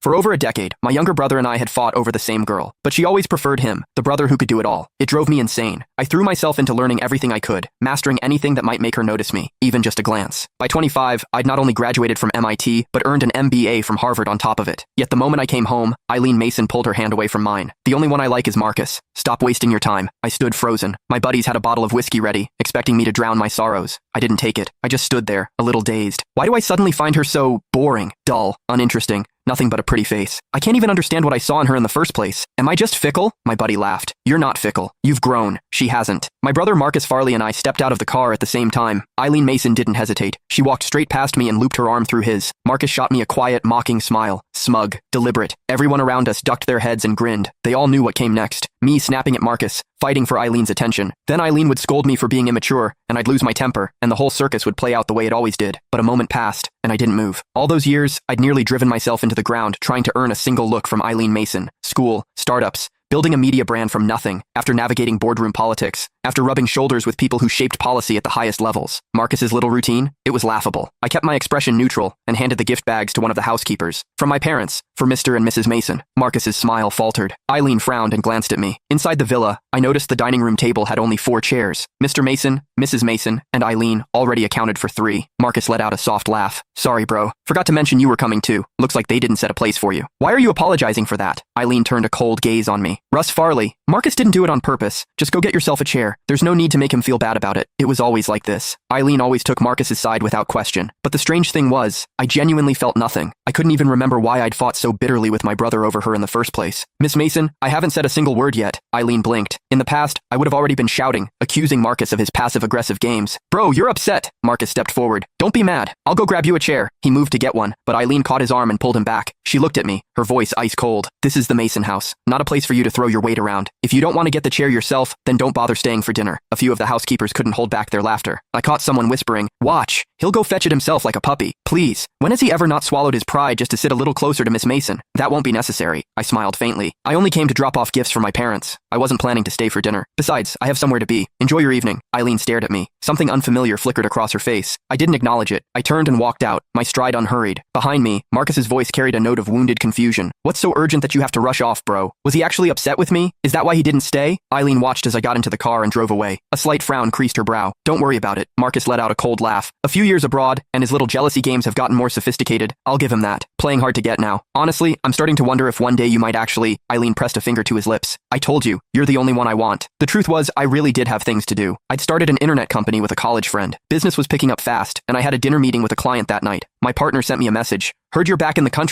For over a decade, my younger brother and I had fought over the same girl, but she always preferred him, the brother who could do it all. It drove me insane. I threw myself into learning everything I could, mastering anything that might make her notice me, even just a glance. By 25, I'd not only graduated from MIT, but earned an MBA from Harvard on top of it. Yet the moment I came home, Eileen Mason pulled her hand away from mine. The only one I like is Marcus. Stop wasting your time. I stood frozen. My buddies had a bottle of whiskey ready, expecting me to drown my sorrows. I didn't take it. I just stood there, a little dazed. Why do I suddenly find her so boring, dull, uninteresting? Nothing but a pretty face. I can't even understand what I saw in her in the first place. Am I just fickle? My buddy laughed. You're not fickle. You've grown. She hasn't. My brother Marcus Farley and I stepped out of the car at the same time. Eileen Mason didn't hesitate. She walked straight past me and looped her arm through his. Marcus shot me a quiet, mocking smile. Smug. Deliberate. Everyone around us ducked their heads and grinned. They all knew what came next. Me snapping at Marcus, fighting for Eileen's attention. Then Eileen would scold me for being immature, and I'd lose my temper, and the whole circus would play out the way it always did. But a moment passed, and I didn't move. All those years, I'd nearly driven myself into the ground trying to earn a single look from Eileen Mason. School, startups, building a media brand from nothing, after navigating boardroom politics, after rubbing shoulders with people who shaped policy at the highest levels. Marcus's little routine? It was laughable. I kept my expression neutral and handed the gift bags to one of the housekeepers. From my parents, for Mr. and Mrs. Mason. Marcus's smile faltered. Eileen frowned and glanced at me. Inside the villa, I noticed the dining room table had only 4 chairs. Mr. Mason, Mrs. Mason, and Eileen already accounted for 3. Marcus let out a soft laugh. Sorry, bro. Forgot to mention you were coming too. Looks like they didn't set a place for you. Why are you apologizing for that? Eileen turned a cold gaze on me. Russ Farley. Marcus didn't do it on purpose. Just go get yourself a chair. There's no need to make him feel bad about it. It was always like this. Eileen always took Marcus's side without question. But the strange thing was, I genuinely felt nothing. I couldn't even remember why I'd fought so bitterly with my brother over her in the first place. Miss Mason, I haven't said a single word yet. Eileen blinked. In the past, I would have already been shouting, accusing Marcus of his passive-aggressive games. Bro, you're upset. Marcus stepped forward. Don't be mad. I'll go grab you a chair. He moved to get one, but Eileen caught his arm and pulled him back. She looked at me, her voice ice cold. This is the Mason house, not a place for you to throw your weight around. If you don't want to get the chair yourself, then don't bother staying for dinner. A few of the housekeepers couldn't hold back their laughter. I caught someone whispering, watch, he'll go fetch it himself like a puppy. Please, when has he ever not swallowed his pride just to sit a little closer to Miss Mason? That won't be necessary. I smiled faintly. I only came to drop off gifts for my parents. I wasn't planning to stay for dinner. Besides, I have somewhere to be. Enjoy your evening. Eileen stared at me. Something unfamiliar flickered across her face. I didn't acknowledge it. I turned and walked out, my stride unhurried. Behind me, Marcus's voice carried a note of wounded confusion. What's so urgent that you have to rush off, bro? Was he actually upset with me? Is that why he didn't stay? Eileen watched as I got into the car and drove away. A slight frown creased her brow. Don't worry about it. Marcus let out a cold laugh. A few years abroad, and his little jealousy games have gotten more sophisticated. I'll give him that. Playing hard to get now. Honestly, I'm starting to wonder if one day you might actually... Eileen pressed a finger to his lips. I told you, you're the only one I want. The truth was, I really did have things to do. I'd started an internet company with a college friend. Business was picking up fast, and I had a dinner meeting with a client that night. My partner sent me a message. Heard you're back in the country.